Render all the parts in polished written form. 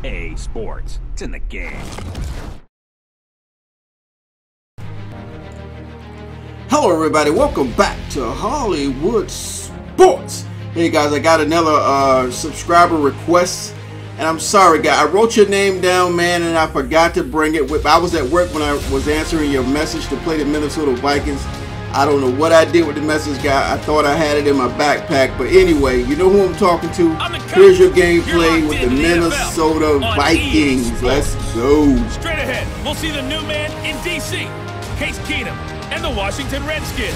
EA Sports. It's in the game. Hello everybody, welcome back to Hollywood Sports. Hey guys, I got another subscriber request, and I'm sorry guys, I wrote your name down, man, and I forgot to bring it with. I was at work when I was answering your message to play the Minnesota Vikings. I don't know what I did with the message, guy. I thought I had it in my backpack, but anyway, you know who I'm talking to. Here's your gameplay with the Minnesota Vikings. Let's go. Straight ahead, we'll see the new man in DC, Case Keenum, and the Washington Redskins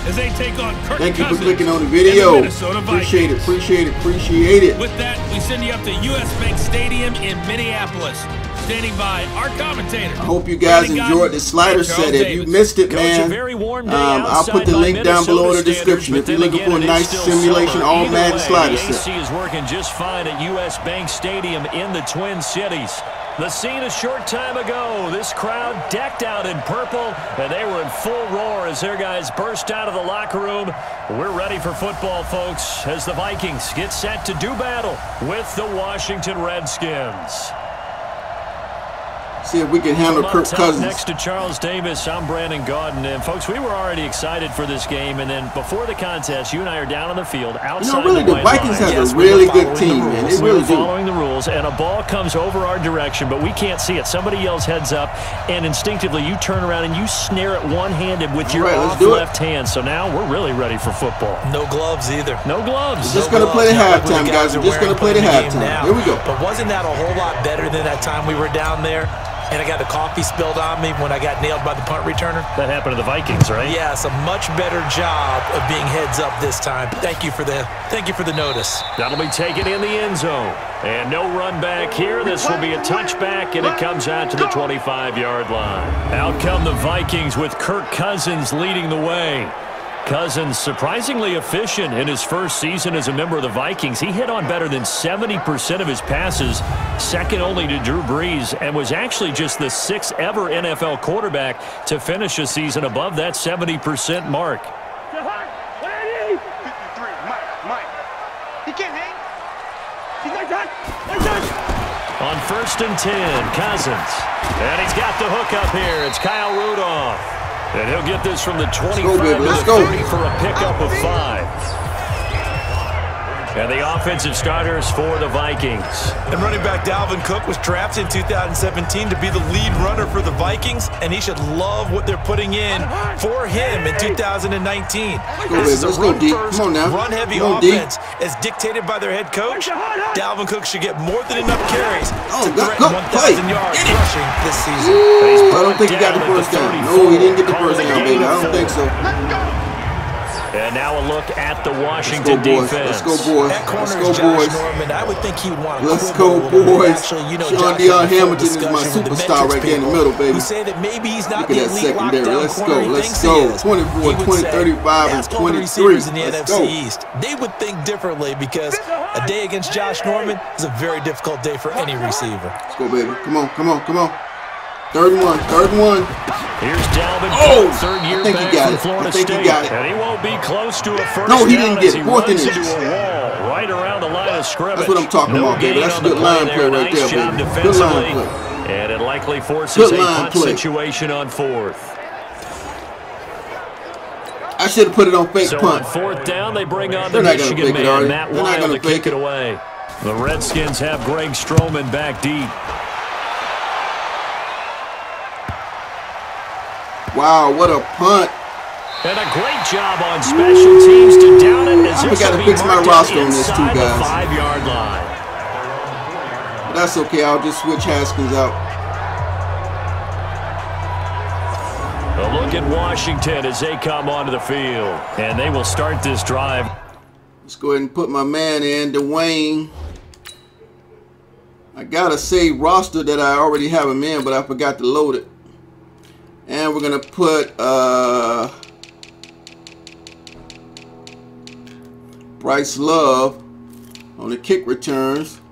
as they take on Kirk Thank you for Cousins clicking on the video. and the Minnesota Appreciate it, Vikings. appreciate it. With that, we send you up to US Bank Stadium in Minneapolis. Standing by our commentator. I hope you guys enjoyed the slider set. If you missed it, man, I'll put the link down below in the description if you're looking for a nice simulation all Madden slider set. AC is working just fine at US Bank Stadium in the Twin Cities. The scene a short time ago, this crowd decked out in purple, and they were in full roar as their guys burst out of the locker room. We're ready for football, folks, as the Vikings get set to do battle with the Washington Redskins. See if we can handle Kirk Cousins. Next to Charles Davis, I'm Brandon Gaudin. And, folks, we were already excited for this game. And then before the contest, you and I are down on the field outside really, the Vikings have a really good team, man. They really do. Following the rules, and a ball comes over our direction, but we can't see it. Somebody yells heads up, and instinctively you turn around and you snare it one-handed with your off left hand. So now we're really ready for football. No gloves either. No gloves. We're just going to play the halftime, guys. We're just going to play the halftime. Here we go. But wasn't that a whole lot better than that time we were down there? And I got the coffee spilled on me when I got nailed by the punt returner. That happened to the Vikings, right? Yes, a much better job of being heads up this time. Thank you for the notice. That'll be taken in the end zone. And no run back here. This will be a touchback, and it comes out to the 25-yard line. Out come the Vikings with Kirk Cousins leading the way. Cousins surprisingly efficient in his first season as a member of the Vikings. He hit on better than 70% of his passes, second only to Drew Brees, and was actually just the 6th ever NFL quarterback to finish a season above that 70% mark. On 1st and 10, Cousins. And he's got the hook up here. It's Kyle Rudolph. And he'll get this from the 25 to the 30 for a pickup of 5. And the offensive starters for the Vikings. And running back Dalvin Cook was drafted in 2017 to be the lead runner for the Vikings, and he should love what they're putting in for him in 2019. This is a run-first, run-heavy offense as dictated by their head coach. Dalvin Cook should get more than enough carries to threaten 1,000 yards rushing this season. I don't think he got the first down. No, he didn't get the first down, baby. I don't think so. And now a look at the Washington defense. Let's go, boys. Let's go, boys. I would think he'd want to Let's go, boys. Sean Deion Hamilton is my superstar right there in the middle, baby. Who say that maybe he's not Look at that secondary. Let's go. Let's go. 24, 20, 35, and 23. In the NFC East. They would think differently because a day against Josh Norman is a very difficult day for any receiver. Let's go, baby. Come on, come on, come on. Third and one. Here's Dalvin Cook, third-year back from Florida State. And he won't be close to a first down. No, he didn't get it. Fourth and into a wall right around the line of scrimmage. That's what I'm talking about, baby. That's a good line play right there, baby. Good line play. And it likely forces a punt situation on 4th. I should have put it on fake punt. So on 4th down, they bring on the Michigan man, Matt Wild, to kick it away. The Redskins have Greg Stroman back deep. Wow, what a punt. And a great job on special teams to down it as I got to fix my roster on this too, guys. 5-yard line. But that's okay. I'll just switch Haskins out. A look at Washington as they come onto the field. And they will start this drive. Let's go ahead and put my man in, Dwayne. I got to save roster that I already have him in, but I forgot to load it. And we're going to put Bryce Love on the kick returns.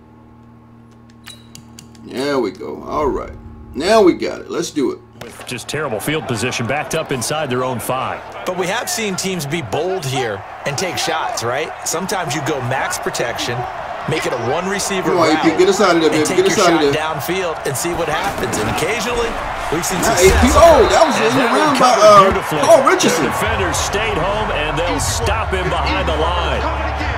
There we go. All right. Now we got it. Let's do it. With just terrible field position, backed up inside their own 5. But we have seen teams be bold here and take shots, right? Sometimes you go max protection, Make it a one-receiver route. route. Get us out of there, baby. Take your shot downfield and see what happens. And occasionally, we've seen success. Oh, that was in the round by Paul Richardson. The defenders stayed home, and they'll stop him behind the line.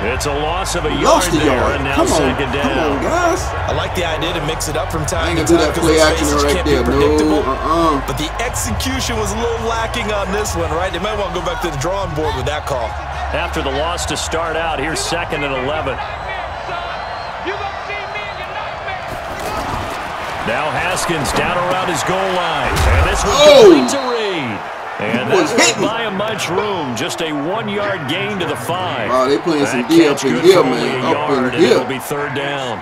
It's a loss of a yard there, and now second down. Come on, guys. I like the idea to mix it up from time to time. Do that play action right there. No, But the execution was a little lacking on this one, right? They might want to go back to the drawing board with that call. After the loss to start out, here's 2nd and 11. Now Haskins down around his goal line. And this was complete to Reed. And that went by a much room. Just a 1-yard gain to the 5. Wow, they playing some D up in here, man. Up in here. It'll be 3rd down.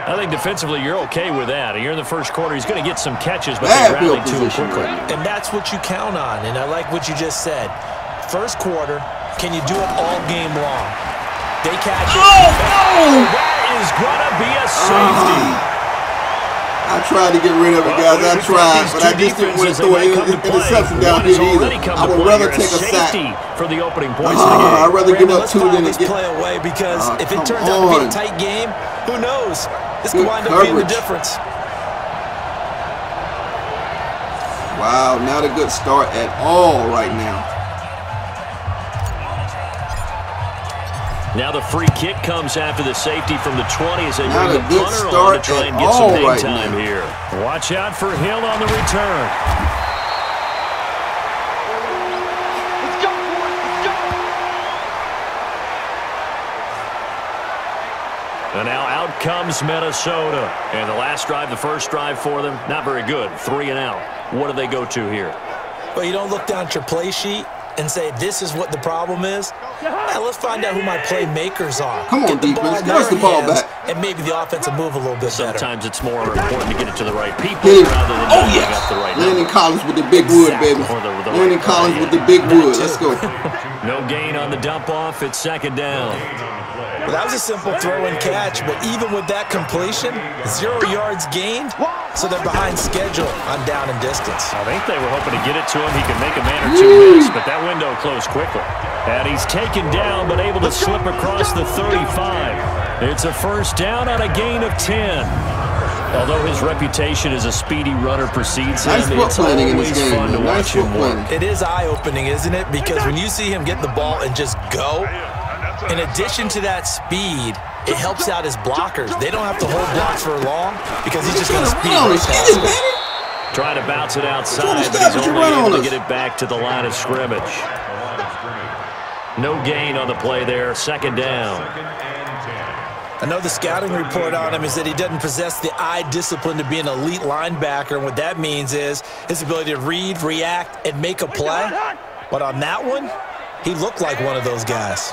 I think defensively you're okay with that. You're in the first quarter. He's going to get some catches, but they rallied to him quickly. And that's what you count on. And I like what you just said. First quarter, can you do it all game long? They catch it. That is going to be a safety. I tried to get rid of it, guys. I tried, but I just didn't want to throw an interception down here either. I would rather take a sack for the opening points of the game. I'd rather give up 2 than to get play away because if it turns out to be a tight game, who knows? This could wind up being the difference. Wow, not a good start at all right now. Now the free kick comes after the safety from the 20 as they bring the punter on to try and get some hang time here. Watch out for Hill on the return. Let's go, boys. Let's go. And now out comes Minnesota. And the last drive, the first drive for them, not very good. 3 and out. What do they go to here? Well, you don't look down at your play sheet and say, this is what the problem is. Now, let's find out who my playmakers are. Come on, defense. Give us the ball back. And maybe the offense will move a little bit better. Sometimes it's more important to get it to the right people rather than getting up the right Landon Collins with the big wood, baby. Landon Collins with the big wood. Let's go. No gain on the dump off. It's 2nd down. Well, that was a simple throw and catch, but even with that completion, 0 yards gained, so they're behind schedule on down and distance. I think they were hoping to get it to him. He could make a man or 2 miss, but that window closed quickly. And he's taken down, but able to slip across the 35. It's a first down on a gain of 10. Although his reputation as a speedy runner precedes him, it's always fun to watch him work. It is eye-opening, isn't it? Because when you see him get the ball and just go, in addition to that speed, it helps out his blockers. They don't have to hold blocks for long because he's just going to speed right past them. Trying to bounce it outside, but he's only able to get it back to the line of scrimmage. No gain on the play there, 2nd down. I know the scouting report on him is that he doesn't possess the eye discipline to be an elite linebacker, and what that means is his ability to read, react, and make a play. But on that one, he looked like one of those guys.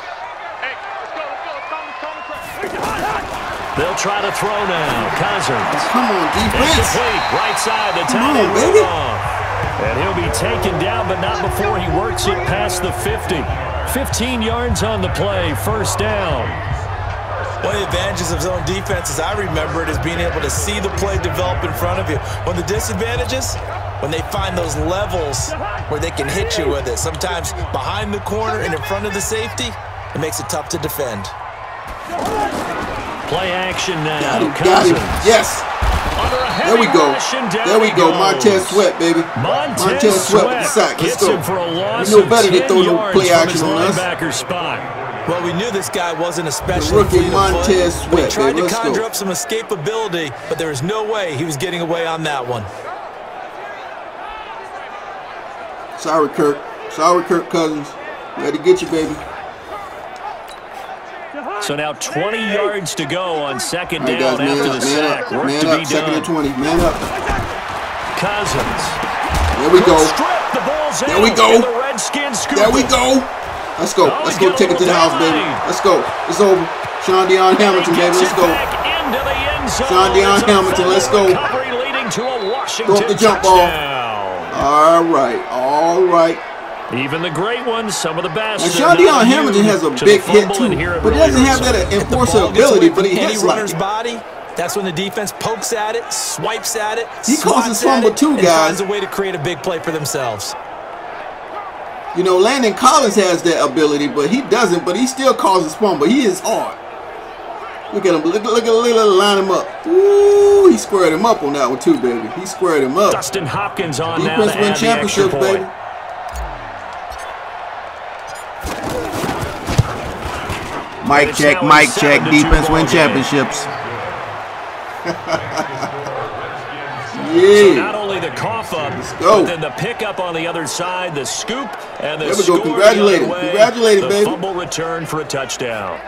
They'll try to throw now. Cousins. Come on, defense. Right side. The tight end rolled off. And he'll be taken down, but not before he works it past the 50. 15 yards on the play. First down. One of the advantages of zone defense, as I remember it, is being able to see the play develop in front of you. One of the disadvantages, when they find those levels where they can hit you with it. Sometimes behind the corner and in front of the safety, it makes it tough to defend. Play action now. Got him. Yes. There we go. There we go. Montez Sweat, baby. Montez Sweat with the sack. Let's go. We know better to throw no play action on us. Well, we knew this guy wasn't especially rookie Montez Sweat. He tried to conjure up some escapability, but there was no way he was getting away on that one. Sorry, Kirk. Sorry, Kirk Cousins. We had to get you, baby. So now 20 yards to go on 2nd down after the sack. Work to be done. 2nd and 20. Man up. Cousins. There we go. There we go. There we go. Let's go. Let's go take it to the house, baby. Let's go. It's over. Sean Deion Hamilton, baby. Let's go. Sean Deion Hamilton, let's go. Throw up the jump ball. All right. All right. Even the great ones, some of the best. And Sean Deion Hamilton has a big hit too, but doesn't have that enforcer ability, but he hits like it. Body, that's when the defense pokes at it, swipes at it, he causes fumble too, guys. Finds a way to create a big play for themselves. You know, Landon Collins has that ability, but he doesn't, but he still causes fumble. He is hard. Look at him. Look at line him up. Ooh, he squared him up on that one too, baby. He squared him up. Dustin Hopkins on now Defense to win add the extra championships, point. baby. Mic check, mic check. Defense win championships. Yeah. So not only the cough up, but then the pickup on the other side, the scoop, and the There we score go. Congratulated. the other way. Congratulated, the baby. Fumble return for a touchdown.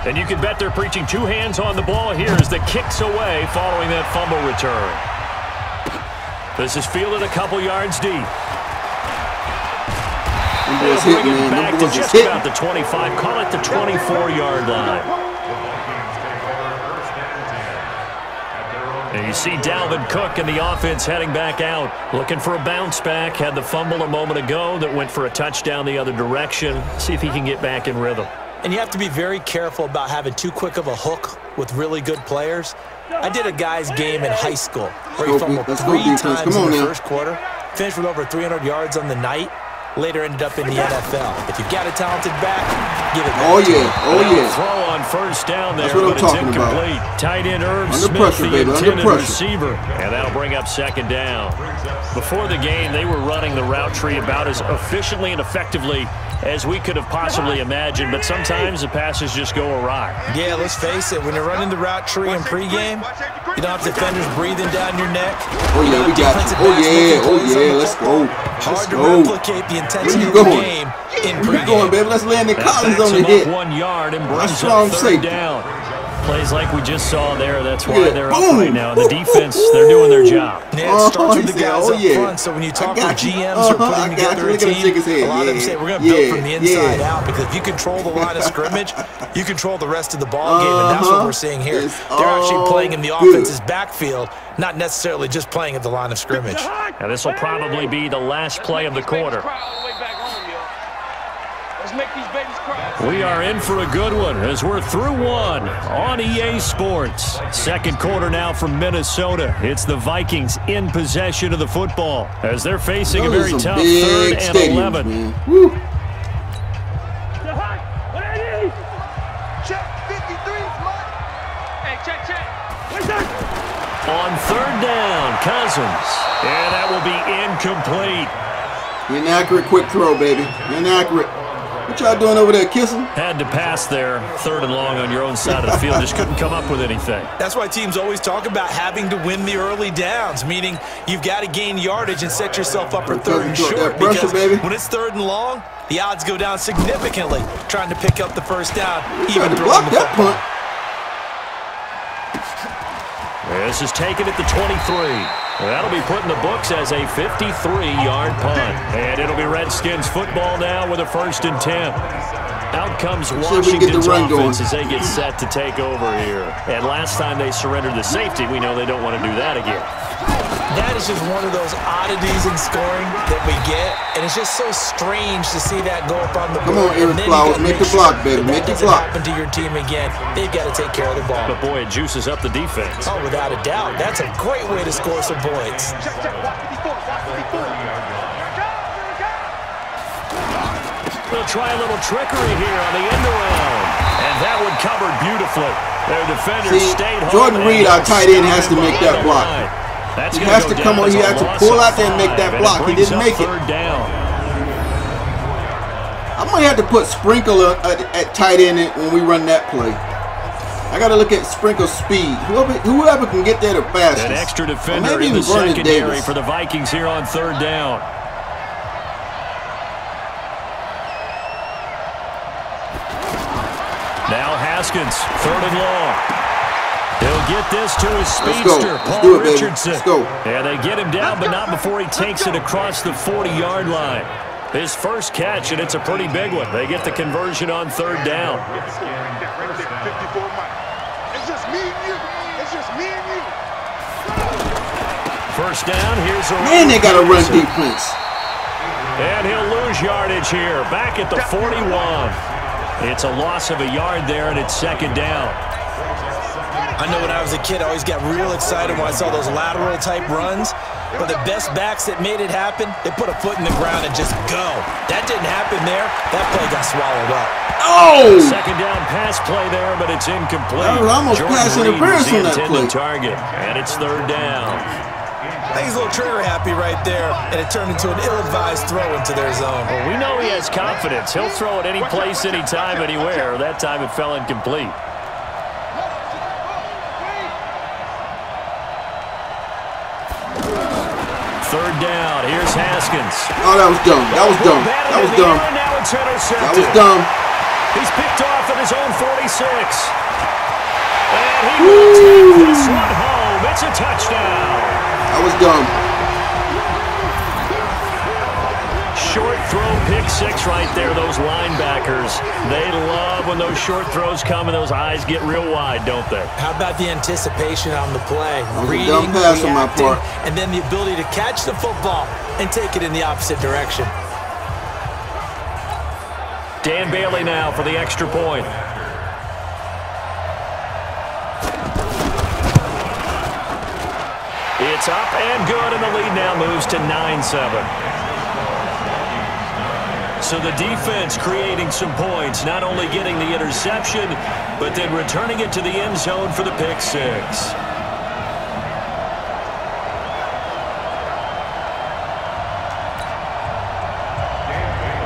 And you can bet they're preaching two hands on the ball here as the kick's away following that fumble return. This is fielded a couple yards deep. Them boys Bring hitting, it man. back Them to boys is just hitting. about the 25. Call it the 24-yard line. And you see Dalvin Cook and the offense heading back out, looking for a bounce back. Had the fumble a moment ago that went for a touchdown the other direction. See if he can get back in rhythm. And you have to be very careful about having too quick of a hook with really good players. I did a guy's game in high school where he fumbled 3 times in the first quarter, finished with over 300 yards on the night, later ended up in the NFL. If you've got a talented back, give it back. Oh, yeah. Oh, yeah. Throw on first down there, That's what I'm but it's talking incomplete. about. Tight end Irv Under Smith, pressure, the baby. Under intended pressure. receiver. And that'll bring up second down. Before the game, they were running the route tree about as efficiently and effectively as we could have possibly imagined, but sometimes the passes just go awry. Yeah, let's face it, when you're running the route tree in pregame, you don't have defenders breathing down your neck. Oh, yeah, we got you. Oh, yeah. Oh, yeah. Let's go. Hard to replicate the intensity of the game in pregame. Where you going, baby? Let's land the Collins on the him hit. up 1 yard and brings That's up strong third safety. down. Plays like we just saw there. That's why Yeah, they're up boom. right now. The defense, they're doing their job. Yeah, it starts with the guys oh, up yeah. front. So when you talk with got you. GMs or I putting got together you. a Look at him shake his team, head. a lot of them Yeah. say we're going to build Yeah. from the inside Yeah. out, because if you control the line of scrimmage, you control the rest of the ball game, and that's what we're seeing here. It's They're actually all playing in the good. offense's backfield, not necessarily just playing at the line of scrimmage. Now this will probably be the last play of the quarter. Let's make these babies cry. We are in for a good one as we're through one on EA Sports. Second quarter now from Minnesota. It's the Vikings in possession of the football as they're facing a Those are very some tough big third and stadiums, 11. man. Woo. Check 53, Mike. Hey, check. On third down, Cousins. And that will be incomplete. Inaccurate quick throw, baby. Inaccurate. What y'all doing over there, kissing? Had to pass there, third and long on your own side of the field. Just couldn't come up with anything. That's why teams always talk about having to win the early downs, meaning you've got to gain yardage and set yourself up for third and short. That pressure, Because baby. when it's third and long, the odds go down significantly trying to pick up the first down, Tried even to throwing block the that football. punt. This is taken at the 23. That'll be put in the books as a 53-yard punt. And it'll be Redskins football now with a 1st and 10. Out comes Washington's offense as they get set to take over here. And last time they surrendered the safety, we know they don't want to do that again. That is just one of those oddities in scoring that we get, and it's just so strange to see that go up on the board. Come on, Eric Flowers, make the block, baby, make the block. Happen to your team again. They've got to take care of the ball. But boy, it juices up the defense. Oh, without a doubt. That's a great way to score some points. We'll try a little trickery here on the end around. And that one covered beautifully. Their defenders stayed home. Jordan Reed, our tight end, has to make that block. He has to come on. He has to pull out there and make that block. He didn't make it. I might have to put Sprinkle at tight end when we run that play. I got to look at Sprinkle's speed. Whoever can get there the fastest. An extra defender in the secondary for the Vikings here on third down. Now Haskins, third and long. He'll get this to his speedster, Paul Richardson. Let's go. And they get him down, but not before he takes it across the 40-yard line. His first catch, and it's a pretty big one. They get the conversion on third down. It's just me and you. It's just me and you. First down, here's a man, they got to run defense. And he'll lose yardage here, back at the 41. It's a loss of a yard there, and it's second down. I know when I was a kid, I always got real excited when I saw those lateral type runs. But the best backs that made it happen, they put a foot in the ground and just go. That didn't happen there. That play got swallowed up. Oh! Second down pass play there, but it's incomplete. That was almost pass interference on that play. Target, and it's third down. I think he's a little trigger happy right there, and it turned into an ill-advised throw into their zone. Well, we know he has confidence. He'll throw it any place, anytime, anywhere. That time it fell incomplete. Third down. Here's Haskins. Oh, that was dumb. That was dumb. That was dumb. Now it's intercepted. That was dumb. He's picked off at his own 46. And he will take this one home. It's a touchdown. That was dumb. Short throw, pick six right there. Those linebackers, they love when those short throws come and those eyes get real wide, don't they? How about the anticipation on the play? That was a dumb pass on my part. And then the ability to catch the football and take it in the opposite direction. Dan Bailey now for the extra point. It's up and good, and the lead now moves to 9-7. So the defense creating some points, not only getting the interception, but then returning it to the end zone for the pick six.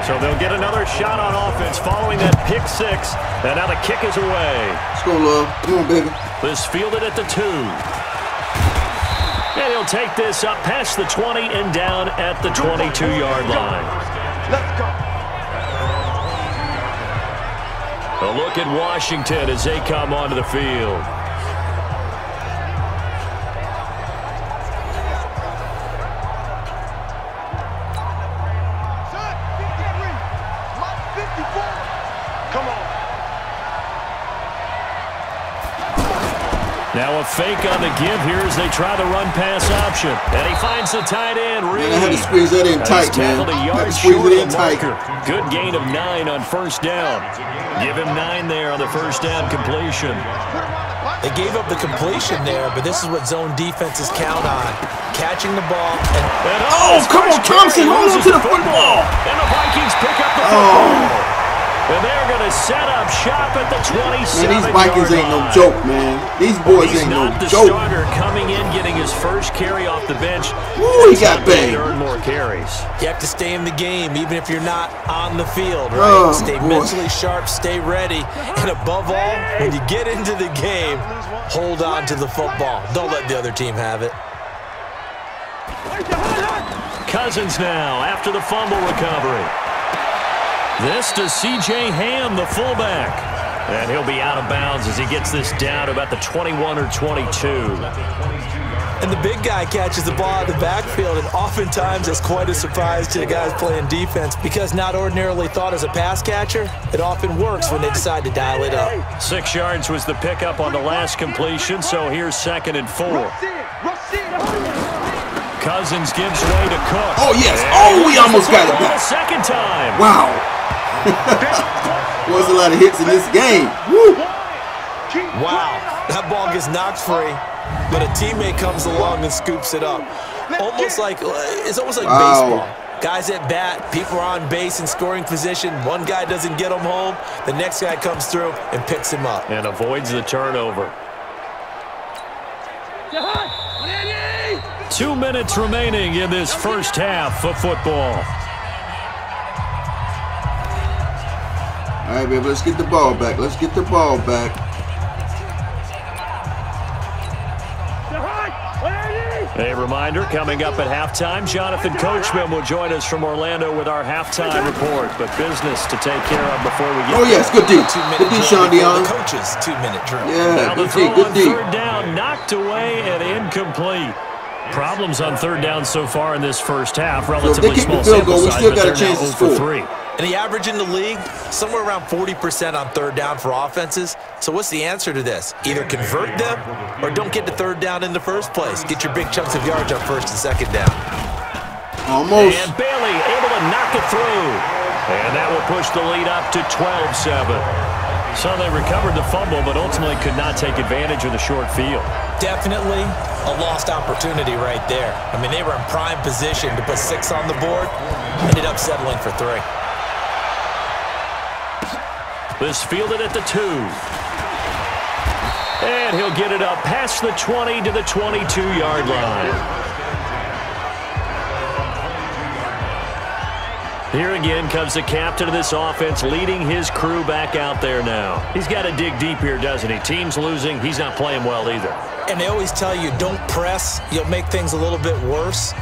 So they'll get another shot on offense following that pick six, and now the kick is away. Let's go, love. Come on, baby. This fielded at the 2. And he'll take this up past the 20 and down at the 22-yard line. Let's go. A look at Washington as they come onto the field. Come on. Now a fake on the give here as they try the run-pass option. And he finds the tight end, Reed. Man, I had to squeeze that in tight, man. I had to squeeze it in tight. Good gain of 9 on first down. Give him 9 there on the first down completion. They gave up the completion there, but this is what zone defenses count on. Catching the ball. And oh, come on, Thompson. Hold on to the football. And the Vikings pick up the football. And they're going to set up shop at the 27-yard Man, these Vikings ain't no joke, man. These boys ain't no joke. He's not the starter coming in, getting his first carry off the bench. Ooh, he got banged. Earn more carries. You have to stay in the game, even if you're not on the field, right? Stay mentally sharp, stay ready, and above all, when you get into the game, hold on to the football. Don't let the other team have it. Cousins now after the fumble recovery. This to C.J. Ham, the fullback. And he'll be out of bounds as he gets this down to about the 21 or 22. And the big guy catches the ball out of the backfield, and oftentimes it's quite a surprise to the guys playing defense because not ordinarily thought as a pass catcher, it often works when they decide to dial it up. 6 yards was the pickup on the last completion, so here's 2nd and 4. Cousins gives way to Cook. Oh, yes. Oh, we almost got it back. Second time. Wow. Was a lot of hits in this game. Woo. Wow. That ball gets knocked free, but a teammate comes along and scoops it up. It's almost like baseball. Guys at bat, people are on base in scoring position. One guy doesn't get him home. The next guy comes through and picks him up. And avoids the turnover. 2 minutes remaining in this first half of football. All right, baby, let's get the ball back. Let's get the ball back. A reminder, coming up at halftime, Jonathan Coachman will join us from Orlando with our halftime report. But business to take care of before we get yes, good D. Good D, Sean Dion. The coach's 2-minute drill. Yeah, now the good throw D, good on D. third down, knocked away and incomplete. Problems on third down so far in this first half. Relatively small sample size, but they're now 0 for 3. And the average in the league, somewhere around 40% on third down for offenses. So what's the answer to this? Either convert them or don't get to third down in the first place. Get your big chunks of yards on first and second down. Almost. And Bailey able to knock it through. And that will push the lead up to 12-7. So they recovered the fumble, but ultimately could not take advantage of the short field. Definitely a lost opportunity right there. I mean, they were in prime position to put 6 on the board. Ended up settling for 3. This fielded at the 2. And he'll get it up past the 20 to the 22-yard line. Here again comes the captain of this offense, leading his crew back out there now. He's got to dig deep here, doesn't he? Team's losing. He's not playing well either. And they always tell you, don't press. You'll make things a little bit worse.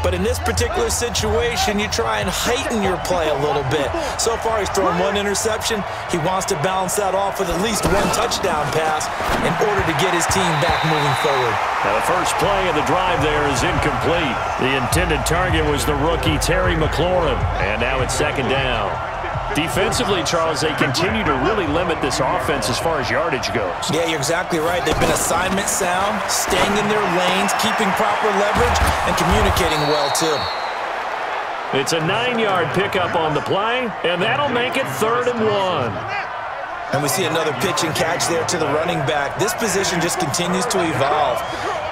But in this particular situation, you try and heighten your play a little bit. So far, he's thrown 1 interception. He wants to balance that off with at least 1 touchdown pass in order to get his team back moving forward. Now, the first play of the drive there is incomplete. The intended target was the rookie Terry McLaurin. And now it's 2nd down. Defensively, Charles, they continue to really limit this offense as far as yardage goes. Yeah, you're exactly right. They've been assignment sound, staying in their lanes, keeping proper leverage, and communicating well, too. It's a 9-yard pickup on the play, and that'll make it 3rd and 1. And we see another pitch and catch there to the running back. This position just continues to evolve.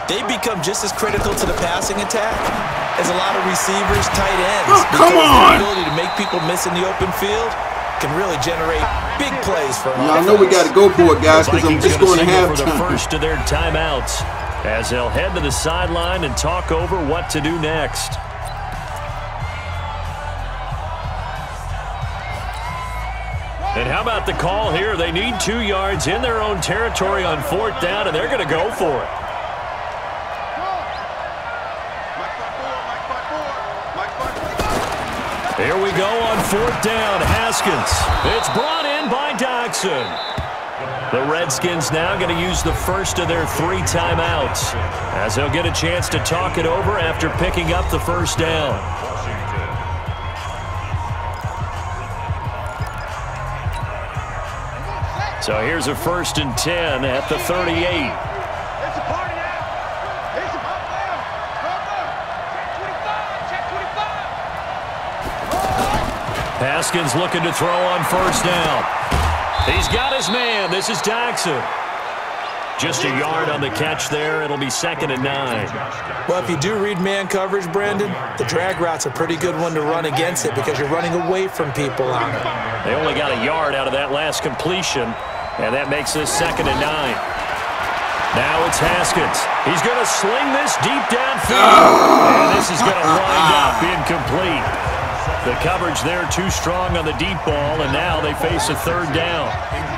They become just as critical to the passing attack as a lot of receivers, tight ends. Oh, come on! The ability to make people miss in the open field can really generate big plays for them. I know we got to go for it, guys, because I'm just going to have for the first of their timeouts as they'll head to the sideline and talk over what to do next. And how about the call here? They need 2 yards in their own territory on 4th down, and they're going to go for it. Here we go on 4th down. Haskins. It's brought in by Dodson. The Redskins now going to use the first of their 3 timeouts as they'll get a chance to talk it over after picking up the first down. So here's a 1st and 10 at the 38. Haskins looking to throw on 1st down. He's got his man. This is Dodson. Just a yard on the catch there. It'll be 2nd and 9. Well, if you do read man coverage, Brandon, the drag route's a pretty good one to run against it because you're running away from people on it. They only got a yard out of that last completion, and that makes this 2nd and 9. Now it's Haskins. He's going to sling this deep downfield, and this is going to wind up incomplete. The coverage there too strong on the deep ball, and now they face a 3rd down.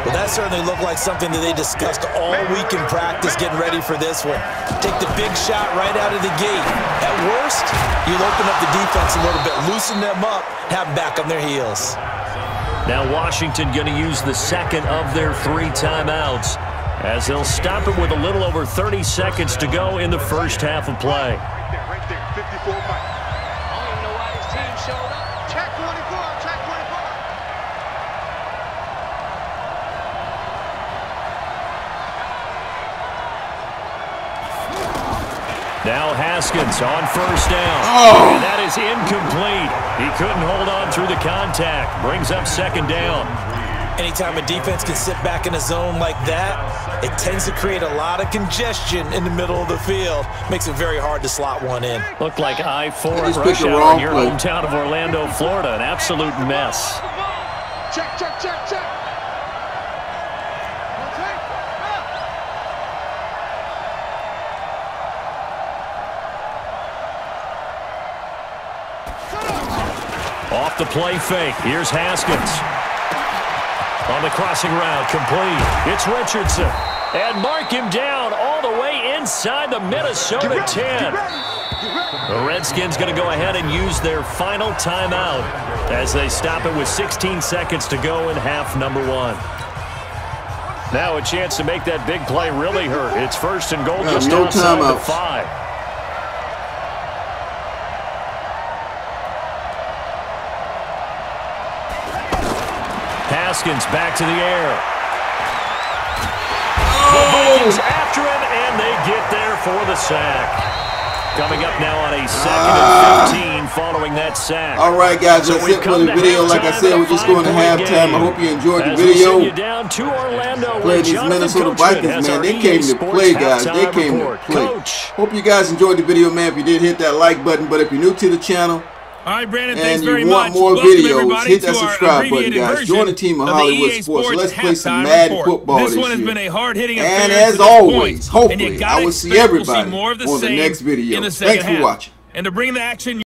Well, that certainly looked like something that they discussed all week in practice getting ready for this one. Take the big shot right out of the gate. At worst, you'll open up the defense a little bit, loosen them up, have them back on their heels. Now Washington going to use the 2nd of their 3 timeouts as they'll stop it with a little over 30 seconds to go in the first half of play. Right there, 54 Mike. I don't even know why his team showed up. Check 24, check 24. Now Haskins on 1st down. Oh. And that is incomplete. He couldn't hold on through the contact. Brings up 2nd down. Anytime a defense can sit back in a zone like that, it tends to create a lot of congestion in the middle of the field. Makes it very hard to slot one in. Looked like I-4 rush hour in your hometown of Orlando, Florida. An absolute mess. Check, check, check, check. Off the play fake. Here's Haskins. On the crossing route, complete. It's Richardson. And mark him down all the way inside the Minnesota 10. The Redskins going to go ahead and use their final timeout as they stop it with 16 seconds to go in half number 1. Now a chance to make that big play really hurt. It's 1st and goal just outside the 5. Haskins back to the air. The Vikings after him, and they get there for the sack. Coming up now on a 2nd and 15 following that sack. All right, guys, that's it for the video. Like I said, we're just going to halftime. I hope you enjoyed the video. Playing these Minnesota Vikings, man. They came to play, guys. They came to play. Hope you guys enjoyed the video, man. If you did, hit that like button. But if you're new to the channel, all right, Brandon, and you want more videos, hit that subscribe button, guys. Join the team of Hollywood Sports. Let's play some Madden football this year. Been a hard-hitting and as always, hopefully, I will see everybody on the next video. Thanks for watching. And to bring the action